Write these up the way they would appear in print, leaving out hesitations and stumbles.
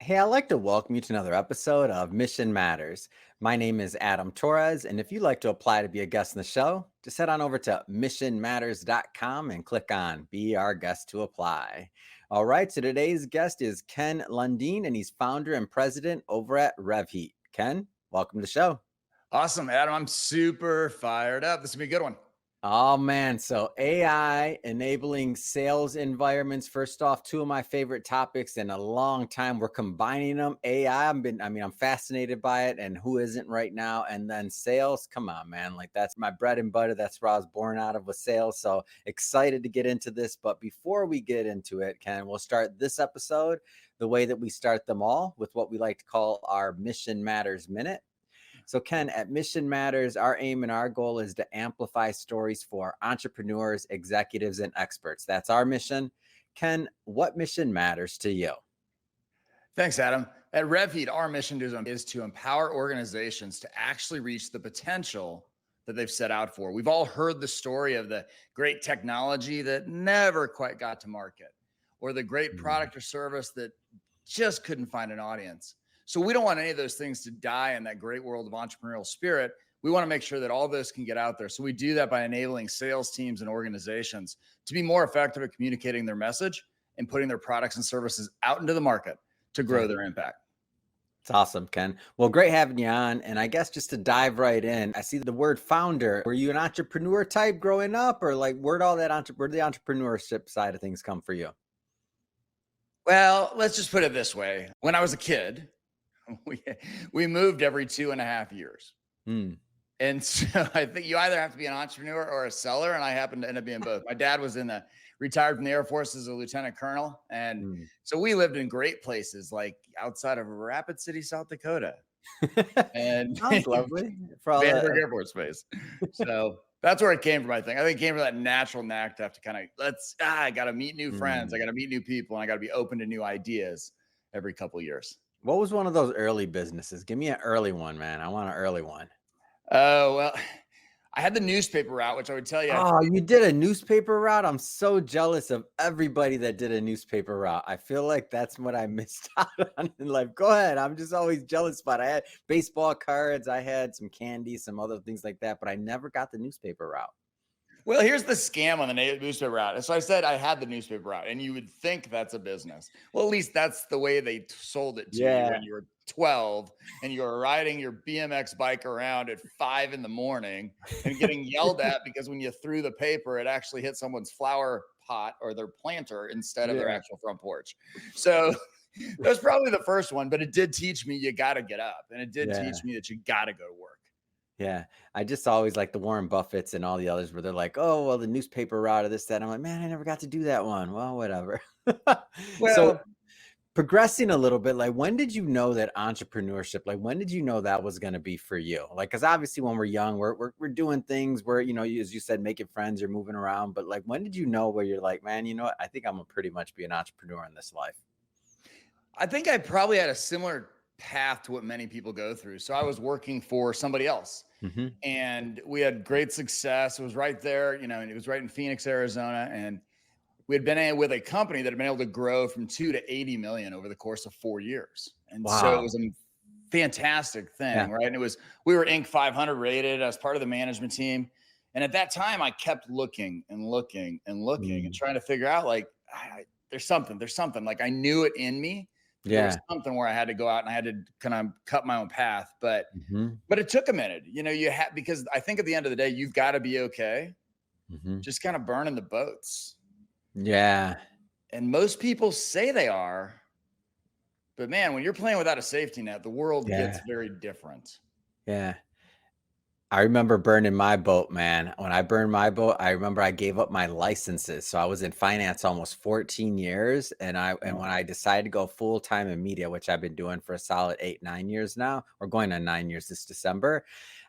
Hey, I'd like to welcome you to another episode of Mission Matters. My name is Adam Torres, and if you'd like to apply to be a guest in the show, just head on over to missionmatters.com and click on Be Our Guest to Apply. All right, so today's guest is Ken Lundeen, and he's founder and president over at RevHeat. Ken, welcome to the show. Awesome, Adam. I'm super fired up. This is gonna be a good one. Oh man, so AI enabling sales environments. First off, two of my favorite topics in a long time. We're combining them. AI, I'm fascinated by it, and who isn't right now? And then sales, come on, man. Like that's my bread and butter. That's where I was born out of, with sales. So excited to get into this. But before we get into it, Ken, we'll start this episode the way that we start them all, with what we like to call our Mission Matters Minute. So, Ken, at Mission Matters, our aim and our goal is to amplify stories for entrepreneurs, executives, and experts. That's our mission. Ken, what mission matters to you? Thanks, Adam. At RevHeat, our mission is to empower organizations to actually reach the potential that they've set out for. We've all heard the story of the great technology that never quite got to market, or the great Mm. product or service that just couldn't find an audience. So we don't want any of those things to die in that great world of entrepreneurial spirit. We want to make sure that all this can get out there. So we do that by enabling sales teams and organizations to be more effective at communicating their message and putting their products and services out into the market to Yeah, grow their impact. it's awesome, Ken. Well, great having you on. And I guess just to dive right in, I see the word founder. Were you an entrepreneur type growing up, or like where'd the entrepreneurship side of things come for you? Well, let's just put it this way. When I was a kid, we, we moved every 2.5 years. Hmm. And so I think you either have to be an entrepreneur or a seller. And I happened to end up being both. My dad was retired from the Air Force as a lieutenant colonel. And Hmm. so we lived in great places like outside of Rapid City, South Dakota and Sounds lovely for all Vandenberg the. Air Force Base. So that's where it came from, I think. I think it came from that natural knack to have to kind of, I got to meet new friends. I got to meet new people, and I got to be open to new ideas every couple of years. What was one of those early businesses? Give me an early one, man. I want an early one. Oh, well, I had the newspaper route, which I would tell you, Oh, you did a newspaper route? I'm so jealous of everybody that did a newspaper route. I feel like that's what I missed out on in life. Go ahead. I'm just always jealous about it. I had baseball cards, I had some candy, some other things like that, but I never got the newspaper route. well, here's the scam on the newspaper route. So I said I had the newspaper route, and you would think that's a business. Well, at least that's the way they sold it to you Yeah. when you were 12 and you were riding your BMX bike around at 5 in the morning and getting yelled at because when you threw the paper, it actually hit someone's flower pot or their planter instead of their Yeah. actual front porch. So that was probably the first one, but it did teach me you got to get up, and it did Yeah. teach me that you got to go to work. Yeah. I just always like the Warren Buffetts and all the others where they're like, oh, well, the newspaper route of this, that. I'm like, man, I never got to do that one. Well, whatever. So Well, progressing a little bit, like when did you know that entrepreneurship, like when did you know that was going to be for you? Like, because obviously when we're young, we're doing things where, as you said, making friends, you're moving around. But like, when did you know where you're like, man, you know what? I think I'm gonna pretty much be an entrepreneur in this life. I think I probably had a similar path to what many people go through. So I was working for somebody else Hmm. and we had great success. It was right there, and it was right in Phoenix, Arizona. And we had been with a company that had been able to grow from 2 to 80 million over the course of 4 years. And so it Wow. was a fantastic Yeah. thing, right? And we were Inc. 500 rated as part of the management team. And at that time, I kept looking and looking and looking and Mm. trying to figure out like, there's something like I knew it in me, but there was Yeah. something where I had to go out and I had to kind of cut my own path. But Hmm. but it took a minute, you had, because I think at the end of the day, you've got to be okay, Hmm. just kind of burning the boats. Yeah. And most people say they are, but man, when you're playing without a safety net, the world gets Yeah. very different. Yeah. I remember burning my boat, man. When I burned my boat, I remember I gave up my licenses. So I was in finance almost 14 years. And when I decided to go full time in media, which I've been doing for a solid 8, 9 years now, or going on 9 years this December,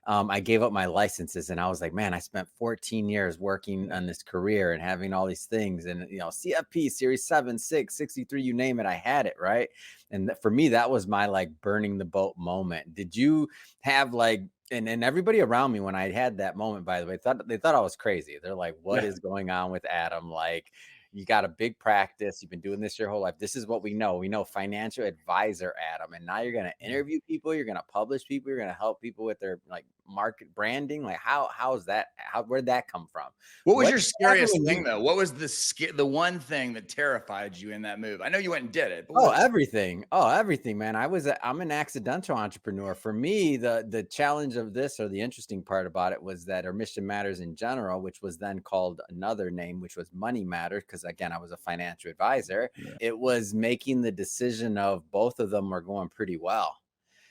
I gave up my licenses and I was like, man, I spent 14 years working on this career and having all these things. And CFP, Series 7, 6, 63, you name it, I had it, right? And for me, that was my like burning the boat moment. Did you have like, and everybody around me when I had that moment, by the way, they thought I was crazy. They're like, "What Yeah. is going on with Adam?" Like, you got a big practice. You've been doing this your whole life. This is what we know. We know financial advisor, Adam. And now you're going to interview people. You're going to publish people. You're going to help people with their like market branding. Like how's that? Where'd that come from? What was What your happened scariest when thing you though? What was the one thing that terrified you in that move? I know you went and did it, but Oh, what was everything. Oh, everything, man. I'm an accidental entrepreneur. For me, the challenge of this, or the interesting part about it, was that, or Mission Matters in general, which was then called another name, which was Money Matters, because again, I was a financial advisor. Yeah. It was making the decision of both of them were going pretty well.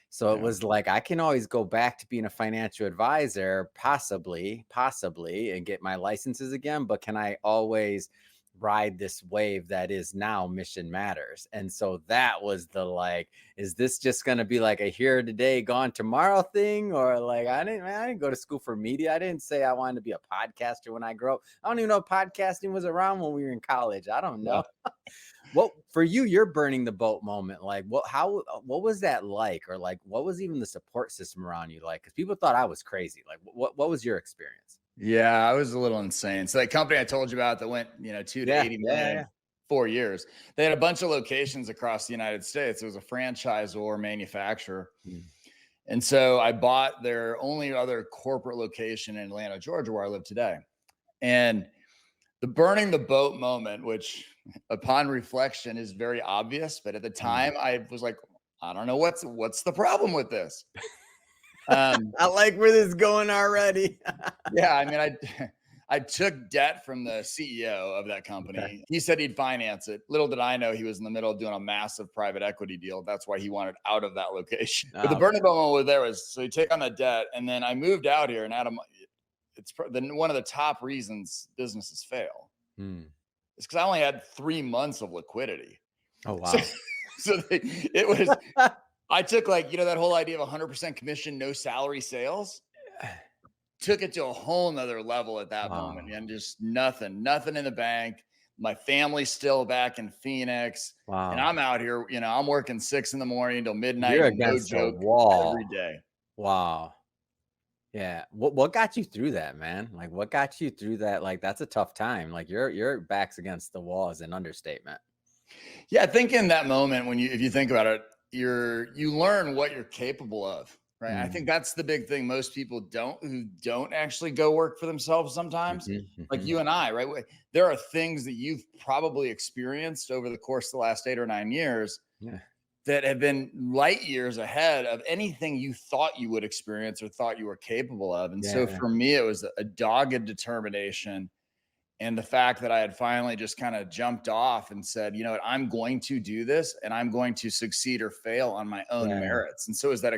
So it Yeah. was like I can always go back to being a financial advisor, possibly, and get my licenses again. But can I always ride this wave that is now Mission Matters? And so that was the like, is this just going to be like a here today, gone tomorrow thing? Or like, I didn't go to school for media. I didn't say I wanted to be a podcaster when I grew up. I don't even know if podcasting was around when we were in college. I don't know. What for you, your burning the boat moment, like what was that like? Or like what was even the support system around you like? Because people thought I was crazy. Like what was your experience? Yeah, I was a little insane. So that company I told you about that went, 2 to 80 million in 4 years. They had a bunch of locations across the United States. It was a franchisor manufacturer. Mm. And so I bought their only other corporate location in Atlanta, Georgia, where I live today. And the burning the boat moment, which upon reflection is very obvious, but at the time I was like, I don't know what's the problem with this. I like where this is going already. Yeah, I mean, I took debt from the CEO of that company. Okay. He said he'd finance it. Little did I know he was in the middle of doing a massive private equity deal. That's why he wanted out of that location. But the Oh, burning moment was there was so you take on the debt, and then I moved out here, and Adam, it's one of the top reasons businesses fail. It's because I only had 3 months of liquidity. Oh wow. It was. I took like that whole idea of 100% commission, no salary sales. Took it to a whole nother level at that moment, and just nothing in the bank. My family's still back in Phoenix, and I'm out here. I'm working 6 a.m. till midnight. You're against the wall every day. Wow. Yeah. What got you through that, man? Like what got you through that? Like that's a tough time. Like your back's against the wall is an understatement. Yeah, I think in that moment if you think about it, you learn what you're capable of, right? I think that's the big thing. Most people who don't actually go work for themselves sometimes, like you and I, right? There are things that you've probably experienced over the course of the last 8 or 9 years that have been light years ahead of anything you thought you would experience or thought you were capable of. And so for me, it was a dogged determination. And the fact that I had finally just kind of jumped off and said, you know what, I'm going to do this and I'm going to succeed or fail on my own merits. And so it's that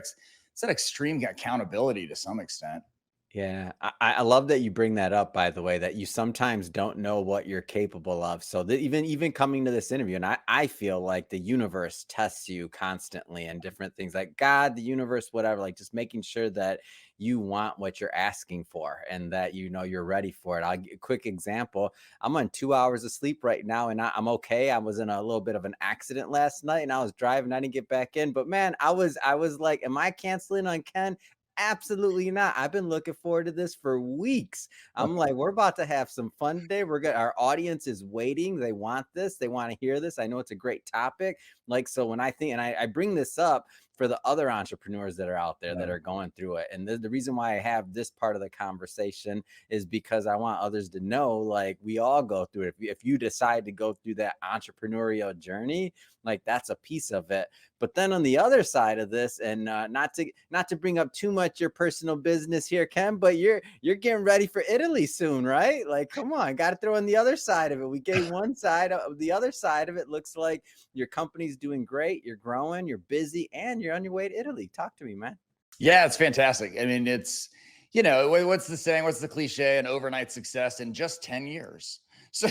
extreme accountability to some extent. Yeah, I love that you bring that up, by the way, that you sometimes don't know what you're capable of. So that even coming to this interview, and I feel like the universe tests you constantly and different things like God, the universe, whatever, like just making sure that you want what you're asking for and that you're ready for it. I'll give a quick example. I'm on 2 hours of sleep right now and I'm okay. I was in a little bit of an accident last night and I was driving. I didn't get back in, but man, I was like, am I canceling on Ken? Absolutely not. I've been looking forward to this for weeks. I'm like, we're about to have some fun today. Our audience is waiting. They want this. They want to hear this. I know it's a great topic. Like, so when I think, and I bring this up for the other entrepreneurs that are out there that are going through it. And the reason why I have this part of the conversation is because I want others to know, like, we all go through it. If you decide to go through that entrepreneurial journey, like that's a piece of it. But then on the other side of this, and not to bring up too much your personal business here, Ken, but you're getting ready for Italy soon, right? Like, come on, got to throw in the other side of it. We gave one side of the other side of it. Looks like your company's doing great. You're growing, you're busy, and you're on your way to Italy. Talk to me, man. Yeah, it's fantastic. I mean, it's, what's the saying? What's the cliche? An overnight success in just 10 years. So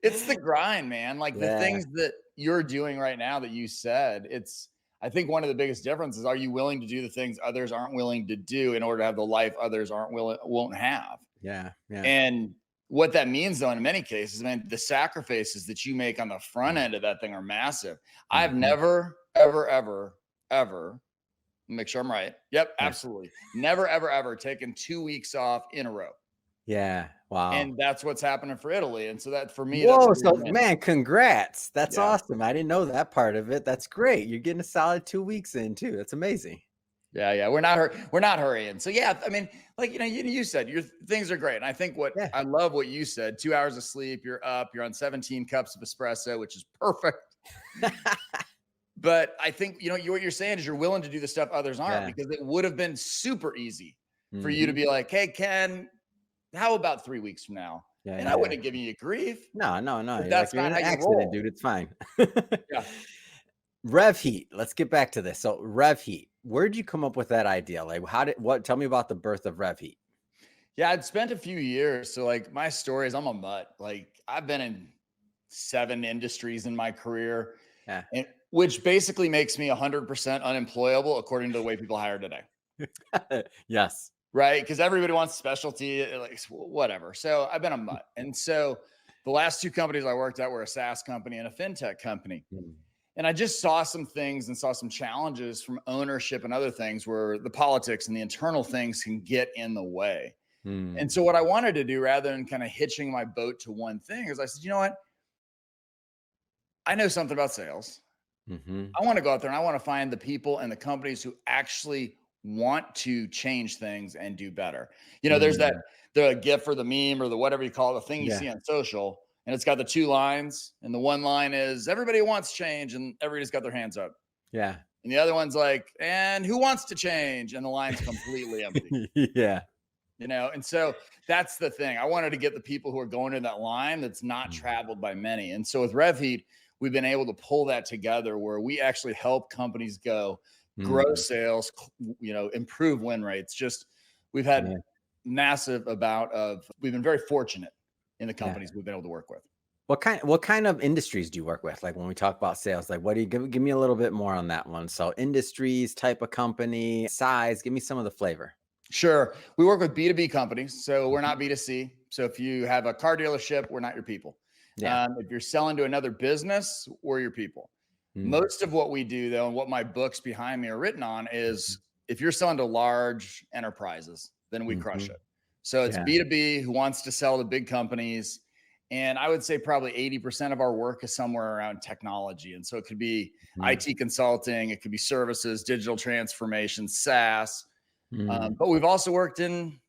it's the grind, man. Like the things that you're doing right now that you said, I think one of the biggest differences, are you willing to do the things others aren't willing to do in order to have the life others won't have? Yeah. And what that means, though, in many cases, man, the sacrifices that you make on the front end of that thing are massive. I've never, ever, make sure I'm right. Yep, absolutely. Never, ever taken 2 weeks off in a row. Yeah. Wow. And that's what's happening for Italy. And so that for me, that's a Whoa. So, win-win. man, congrats. That's Yeah. awesome. I didn't know that part of it. That's great. You're getting a solid 2 weeks in too. That's amazing. Yeah, yeah, we're not hurrying. So yeah, I mean, like you said, your things are great. And I think what Yeah. I love what you said: 2 hours of sleep, you're up, you're on 17 cups of espresso, which is perfect. But I think what you're saying is you're willing to do the stuff others aren't, Yeah. because it would have been super easy for you to Hmm. be like, "Hey, Ken, how about 3 weeks from now?" Yeah. And I Yeah. wouldn't have given you grief, No, no, no. but You're like, that's you're in not an how you accident, roll. dude. It's fine. Yeah. Rev Heat. Let's get back to this. So, Rev Heat. Where'd you come up with that idea? Like, tell me about the birth of Rev Heat. Yeah, I'd spent a few years. So like my story is I'm a mutt. Like I've been in 7 industries in my career, Yeah. and which basically makes me 100% unemployable according to the way people hire today. Yes. Right? Because everybody wants specialty, like whatever. So I've been a mutt. And so the last 2 companies I worked at were a SaaS company and a fintech company. Mm. And I just saw some things and saw some challenges from ownership and other things where the politics and the internal things can get in the way. And Mm. so what I wanted to do, rather than kind of hitching my boat to one thing, is I said, you know what? I know something about sales. Mhm. I want to go out there and I want to find the people and the companies who actually want to change things and do better. There's that Mm. the GIF or the meme or the whatever you call it, the thing you Yeah. see on social, and it's got the 2 lines, and the one line is everybody wants change, and everybody's got their hands up. Yeah. And the other one's like, and who wants to change? And the line's completely empty. Yeah. And so that's the thing. I wanted to get the people who are going in that line that's not Mm. traveled by many. And so with RevHeat, we've been able to pull that together where we actually help companies grow Mm. sales, improve win rates. Just we've had Yeah. we've been very fortunate in the Yeah. companies we've been able to work with. What kind of industries do you work with? Like when we talk about sales, like what do you give me a little bit more on that one. So industries, type of company, size, give me some of the flavor. Sure. We work with B2B companies, so we're Mhm. not B2C. So if you have a car dealership, we're not your people. Yeah. If you're selling to another business, we're your people. Mm. Most of what we do, though, and what my books behind me are written on is if you're selling to large enterprises, then we crush Mhm. it. So it's Yeah. B2B who wants to sell to big companies. And I would say probably 80% of our work is somewhere around technology. And so it could be Mhm. IT consulting, it could be services, digital transformation, SaaS. Mm. But we've also worked in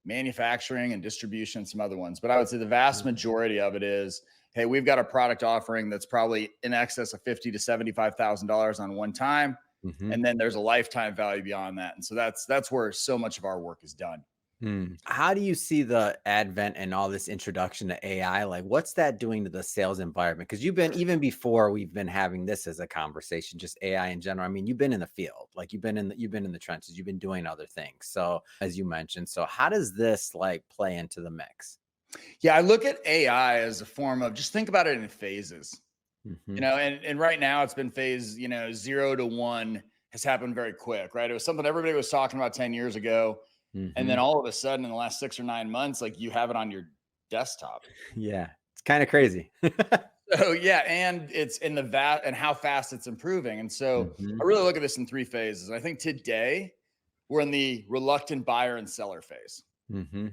manufacturing and distribution, some other ones. But I would say the vast Mm. majority of it is, hey, we've got a product offering that's probably in excess of $50,000 to $75,000 on one time, Mhm. and then there's a lifetime value beyond that. And so that's where so much of our work is done. How do you see the advent and all this introduction to AI? Like, what's that doing to the sales environment? Because you've been, even before we've been having this as a conversation, just AI in general. I mean, you've been in the field, like you've been in the trenches, you've been doing other things. So, as you mentioned, so how does this like play into the mix? Yeah, I look at AI as a form of just think about it in phases. Hmm. And right now it's been phase, 0 to 1 has happened very quick, right? It was something everybody was talking about 10 years ago. And then Hmm. all of a sudden in the last 6 or 9 months, like you have it on your desktop. Yeah, it's kind of crazy. So yeah, and it's in the vat and how fast it's improving. And so Hmm. I really look at this in 3 phases. I think today we're in the reluctant buyer and seller phase. Hmm.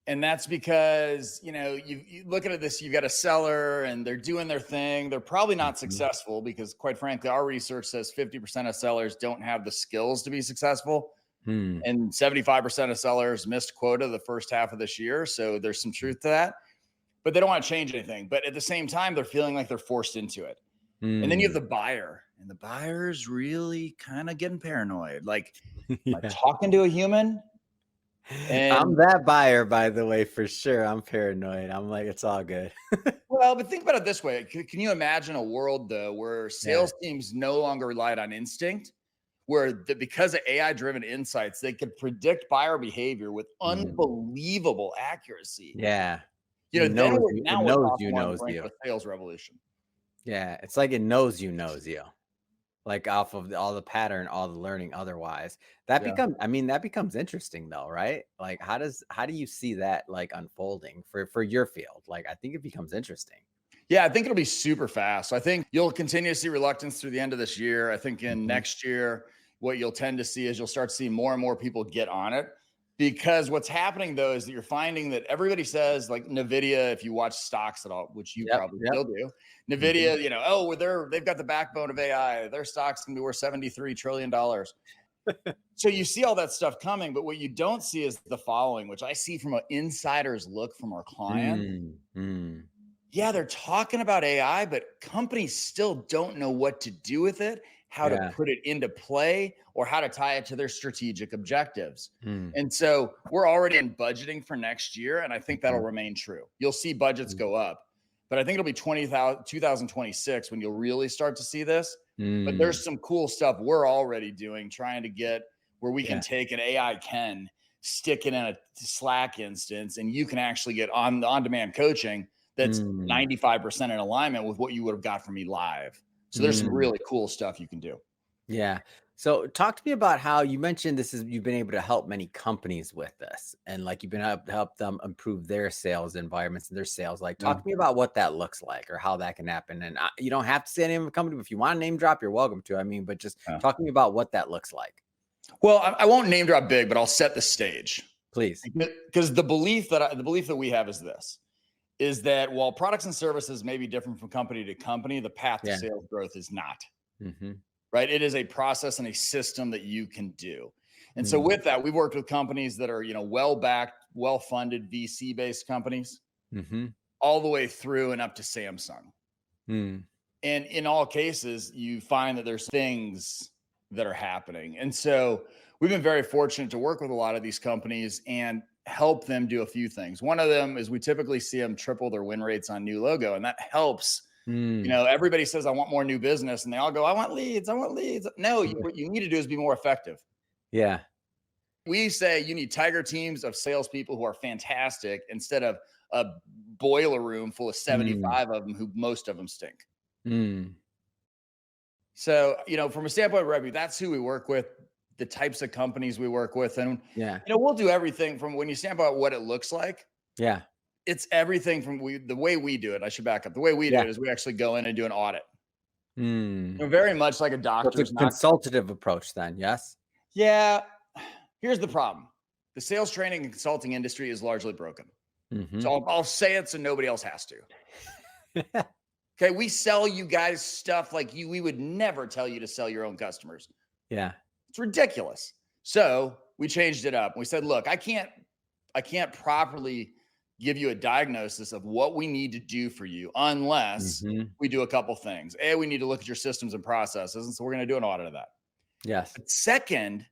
And that's because, you look at this, you've got a seller and they're doing their thing. They're probably not Hmm. successful because, quite frankly, our research says 50% of sellers don't have the skills to be successful. Hmm. And 75% of sellers missed quota the first half of this year. So there's some truth to that, but they don't want to change anything. But at the same time, they're feeling like they're forced into it. And then you have Hmm. the buyer, and the buyer's really kind of getting paranoid. Like, am I Yeah. talking to a human? I'm And that buyer, by the way, for sure. I'm paranoid. I'm like, it's all good. well, but think about it this way. Can you imagine a world, though, where Yeah. sales teams no longer relied on instinct, where because of AI driven insights, they could predict buyer behavior with Mm. unbelievable accuracy? Yeah. Then now we're talking we're on the Knows brink you. of a sales revolution. Yeah, it's like it knows you, like off of all the pattern, all the learning otherwise. Yeah. That becomes interesting though, right? Like how do you see that like unfolding for your field? Like I think it becomes interesting. Yeah, I think it'll be super fast. So I think you'll continue to see reluctance through the end of this year. I think in Mhm. next year, what you'll tend to see is you'll start seeing more and more people get on it Because what's happening though is that you're finding that everybody says, like Nvidia, if you watch stocks at all, which you Yep. probably Yep. still do, Mhm. Nvidia, oh, well, they've got the backbone of AI. Their stocks can be worth $73 trillion. So you see all that stuff coming, but what you don't see is the following, which I see from an insider's look from our clients. Mm, mm. Yeah, they're talking about AI, but companies still don't know what to do with it, how to Yeah. put it into play, or how to tie it to their strategic objectives. Mm, And so we're already in budgeting for next year, and I think that'll mhm, remain true. You'll see budgets mm, go up, but I think it'll be 2026 when you'll really start to see this. But mm. there's some cool stuff we're already doing, trying to get where we can Yeah. take an AI Ken, stick it in a Slack instance, and you can actually get on-demand coaching that's Mm, 95% in alignment with what you would have got from me live. So there's some mm. really cool stuff you can do. Yeah. So talk to me about how you mentioned this is you've been able to help many companies with this and like you've been able to help them improve their sales environments and their sales. Like Yeah. talk to me about what that looks like or how that can happen. And you don't have to say the name of a company, but if you want to name drop, you're welcome to. I mean, but just Yeah. talk to me about what that looks like, Well, I won't name drop big, but I'll set the stage please. because the belief that we have is that while products and services may be different from company to company, the path to Yeah. sales growth is not. Mm-hmm. Right? It is a process and a system that you can do. And so Mm, with that, we've worked with companies that are, well-backed, well-funded VC-based companies mm-hmm. all the way through and up to Samsung. Mm, And in all cases, you find that there's things that are happening. And so we've been very fortunate to work with a lot of these companies and help them do a few things. One of them is we typically see them triple their win rates on new logo, and that helps. mm, Everybody says, I want more new business, and they all go, I want leads. I want leads. No, what you need to do is be more effective. yeah. We say you need tiger teams of salespeople who are fantastic instead of a boiler room full of Mm, 75 of them who most of them stink. mm, So, from a standpoint of revenue, that's who we work with, the types of companies we work with. And, yeah. we'll do everything from when you stand about what it looks like. Yeah. It's everything from the way we do it. I should back up. The way we do Yeah. it is we actually go in and do an audit. Mm. Very much like a So it's a doctor's not. consultative approach then, yes? Yeah. Here's the problem. The sales training and consulting industry is largely broken. Mm-hmm. So I'll say it so nobody else has to. Okay. We sell you guys stuff like we would never tell you to sell your own customers. Yeah. It's ridiculous. So we changed it up. We said, look, I can't properly give you a diagnosis of what we need to do for you unless Mhm. we do a couple things. We need to look at your systems and processes. And so we're going to do an audit of that. Yes. But second,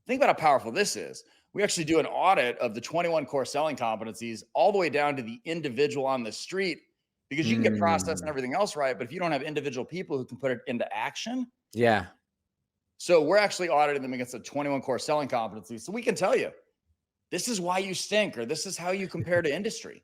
think about how powerful this is. We actually do an audit of the 21 core selling competencies all the way down to the individual on the street because you can get process and Mm. everything else right. But if you don't have individual people who can put it into action, Yeah. so we're actually auditing them against the 21 core selling competencies. So we can tell you, this is why you stink, or this is how you compare to industry.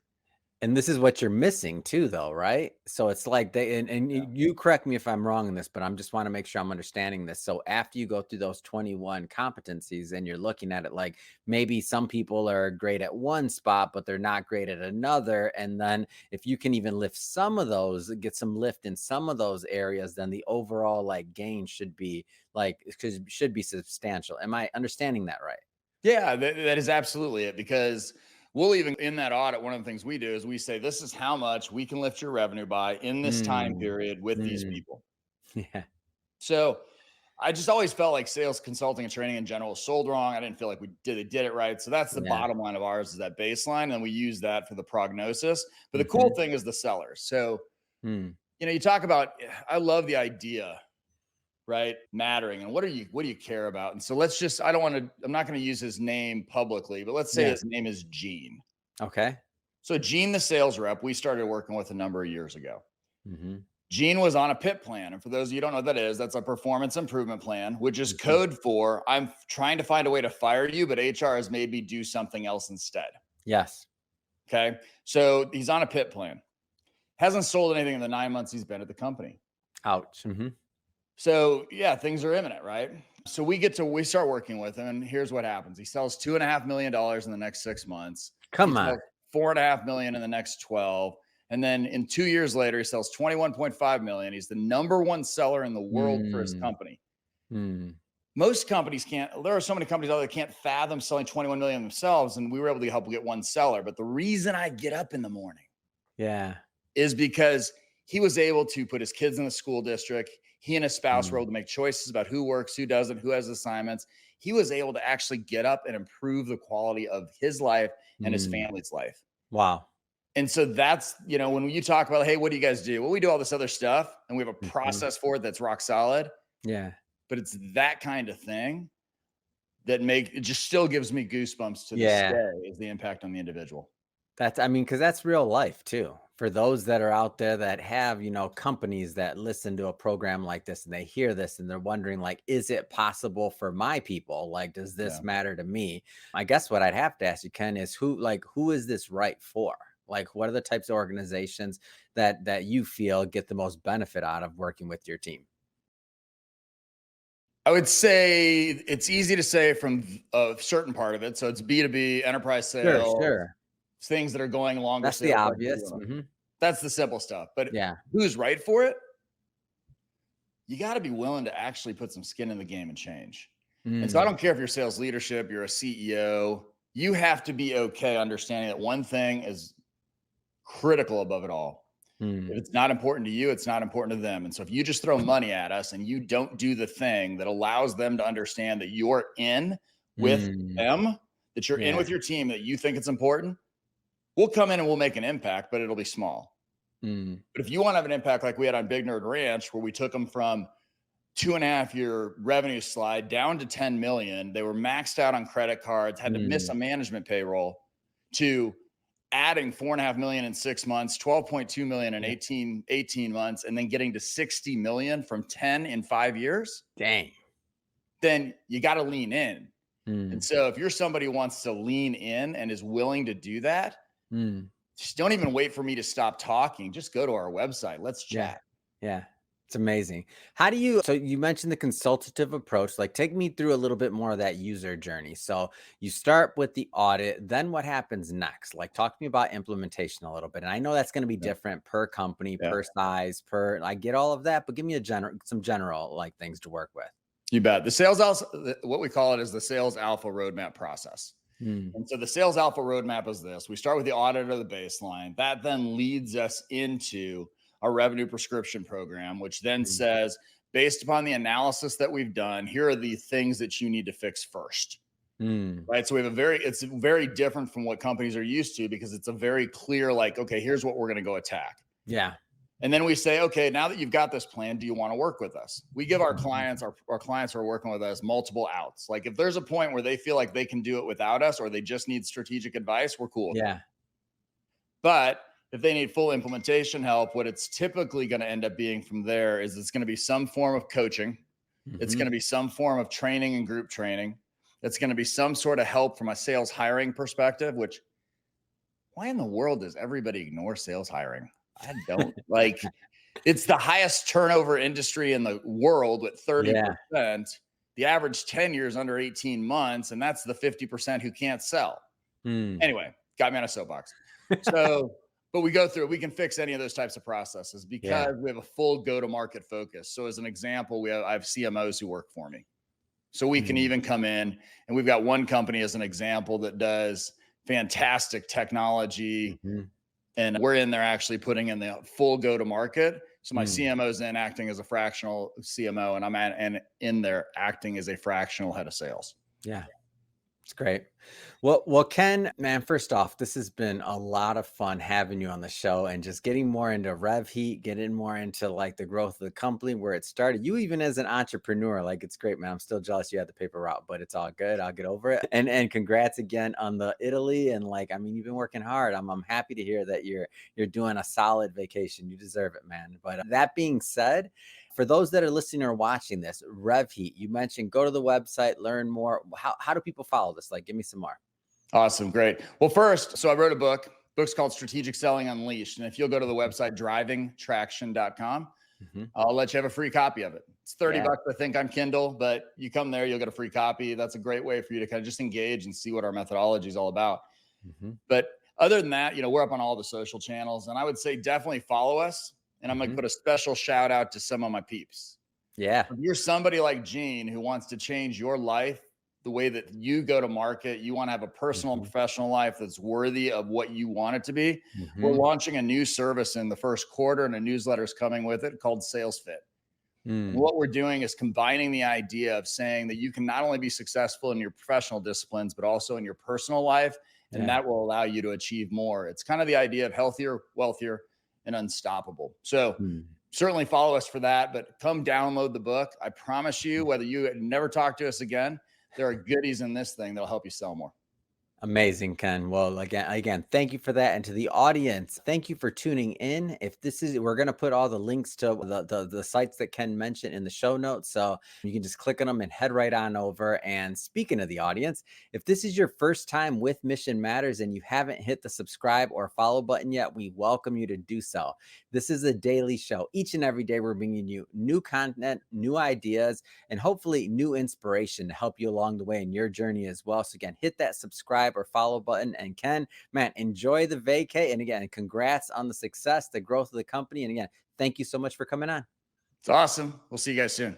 And this is what you're missing too, though, right? So it's like they and Yeah. you correct me if I'm wrong in this, but I'm just want to make sure I'm understanding this. So after you go through those 21 competencies and you're looking at it like maybe some people are great at one spot, but they're not great at another. And then if you can even lift some of those, get some lift in some of those areas, then the overall like gain should be should be substantial. Am I understanding that right? Yeah, that is absolutely it. Because we'll even in that audit, one of the things we do is we say, this is how much we can lift your revenue by in this time Mm, period with these mm, people. yeah. So I just always felt like sales consulting and training in general was sold wrong. I didn't feel like we did it right. So that's the Yeah. bottom line of ours is that baseline. And we use that for the prognosis. But the cool Mhm. thing is the sellers. So, Mm. you talk about, I love the idea, right? Mattering. And what do you care about? And so I'm not going to use his name publicly, but let's say Yeah. his name is Gene. Okay. So Gene, the sales rep, we started working with a number of years ago. Mhm. Gene was on a PIP plan. And for those of you who don't know what that is, that's a performance improvement plan, which is Mhm. code for I'm trying to find a way to fire you, but HR has made me do something else instead. Yes. Okay. So he's on a PIP plan. Hasn't sold anything in the 9 months he's been at the company. Ouch. Mhm. So yeah, things are imminent, right? So we start working with him, and here's what happens. He sells $2.5 million in the next 6 months. He Come on. sells 4.5 million in the next 12. And then in 2 years later, he sells 21.5 million. He's the number one seller in the world for his Mm, company. mm. Most companies can't. There are so many companies out there that can't fathom selling 21 million themselves, and we were able to help get one seller. But the reason I get up in the morning Yeah. is because he was able to put his kids in the school district. He and his spouse were Mm. able to make choices about who works, who doesn't, who has assignments. He was able to actually get up and improve the quality of his life and his Mm. family's life. Wow. And so that's, when you talk about, hey, what do you guys do? Well, we do all this other stuff and we have a Mhm. process for it that's rock solid. Yeah. But it's that kind of thing that it just still gives me goosebumps to this Yeah. day, is the impact on the individual. I mean, because that's real life too. For those that are out there that have, companies that listen to a program like this and they hear this and they're wondering, like, is it possible for my people? Like, does Yeah. this matter to me? I guess what I'd have to ask you, Ken, is who is this right for? Like, what are the types of organizations that you feel get the most benefit out of working with your team? I would say it's easy to say from a certain part of it. So it's B2B, enterprise Sure, sales, sure. things that are going longer That's the sales obvious. cycles. That's the simple stuff. But Yeah. who's right for it? You got to be willing to actually put some skin in the game and change. And so I Mm. don't care if you're sales leadership, you're a CEO, you have to be okay understanding that one thing is critical above it all. If Mm. it's not important to you, it's not important to them. And so if you just throw money at us and you don't do the thing that allows them to understand that you're in with Mm. them, that you're in Yeah. with your team, that you think it's important, we'll come in and we'll make an impact, but it'll be small. Mm. But if you want to have an impact like we had on Big Nerd Ranch, where we took them from 2.5 year revenue slide down to 10 million, they were maxed out on credit cards, had to miss Mm. a management payroll, to adding 4.5 million in 6 months, 12.2 million in Yeah. 18 months, and then getting to 60 million from 10 in 5 years, Dang. then you got to lean in. And Mm. so if you're somebody who wants to lean in and is willing to do that, Mm. just don't even wait for me to stop talking. Just go to our website. Let's Yeah. chat. Yeah. It's amazing. So you mentioned the consultative approach, like take me through a little bit more of that user journey. So you start with the audit, then what happens next? Like talk to me about implementation a little bit. And I know that's going to be Yeah. different per company, Yeah. per size, I get all of that, but give me some general like things to work with. You bet. What we call it is the sales alpha roadmap process. Mm. And so the sales alpha roadmap is this: we start with the audit of the baseline. That then leads us into our revenue prescription program, which then Mm. says, based upon the analysis that we've done, here are the things that you need to fix first. Mm. Right. So it's very different from what companies are used to, because it's a very clear, like, okay, here's what we're going to go attack. Yeah. And then we say, okay, now that you've got this plan, do you want to work with us? We give our Mhm. clients, our clients who are working with us, multiple outs. Like if there's a point where they feel like they can do it without us, or they just need strategic advice, we're cool with that. Yeah. But if they need full implementation help, what it's typically going to end up being from there is it's going to be some form of coaching. It's going Mhm. to be some form of training and group training. It's going to be some sort of help from a sales hiring perspective, which, why in the world does everybody ignore sales hiring? I don't like. It's the highest turnover industry in the world with 30%. Yeah. The average tenure is under 18 months, and that's the 50% who can't sell. Mm. Anyway, got me on a soapbox. So, but we go through, we can fix any of those types of processes Yeah. because we have a full go-to-market focus. So as an example, I have CMOs who work for me. So we can Mm. even come in, and we've got one company as an example that does fantastic technology, Mhm. and we're in there actually putting in the full go-to-market. So my Mm. CMO is in acting as a fractional CMO, and and in there acting as a fractional head of sales. Yeah. It's great. Well, Ken, man, first off, this has been a lot of fun having you on the show and just getting more into Rev Heat, getting more into like the growth of the company, where it started. You even as an entrepreneur, like it's great, man. I'm still jealous you had the paper route, but it's all good. I'll get over it. And congrats again on the Italy. And like, I mean, you've been working hard. I'm happy to hear that you're doing a solid vacation. You deserve it, man. But that being said, for those that are listening or watching this, Rev Heat, you mentioned go to the website, learn more. How do people follow this? Like, give me some more. Awesome. Great. Well, first, so I wrote a book. Book's called Strategic Selling Unleashed. And if you'll go to the website, drivingtraction.com, Mm-hmm. I'll let you have a free copy of it. It's 30 Yeah. bucks, I think, on Kindle, but you come there, you'll get a free copy. That's a great way for you to kind of just engage and see what our methodology is all about. Mm-hmm. But other than that, we're up on all the social channels, and I would say definitely follow us. And I'm going to Mm-hmm. put a special shout out to some of my peeps. Yeah. If you're somebody like Gene who wants to change your life, the way that you go to market, you want to have a personal and Hmm. professional life that's worthy of what you want it to be. We're Hmm. launching a new service in the first quarter, and a newsletter is coming with it called Sales Fit. And Mm. what we're doing is combining the idea of saying that you can not only be successful in your professional disciplines, but also in your personal life. And Yeah. that will allow you to achieve more. It's kind of the idea of healthier, wealthier, and unstoppable. So Mm. certainly follow us for that, but come download the book. I promise you, whether you never talk to us again, there are goodies in this thing that'll help you sell more. Amazing, Ken. Well, again, thank you for that. And to the audience, thank you for tuning in. If this is, we're going to put all the links to the sites that Ken mentioned in the show notes. So you can just click on them and head right on over. And speaking of the audience, if this is your first time with Mission Matters and you haven't hit the subscribe or follow button yet, we welcome you to do so. This is a daily show. Each and every day, we're bringing you new content, new ideas, and hopefully new inspiration to help you along the way in your journey as well. So again, hit that subscribe or follow button. And Ken, man, enjoy the vacay. And again, congrats on the success, the growth of the company. And again, thank you so much for coming on. It's awesome. We'll see you guys soon.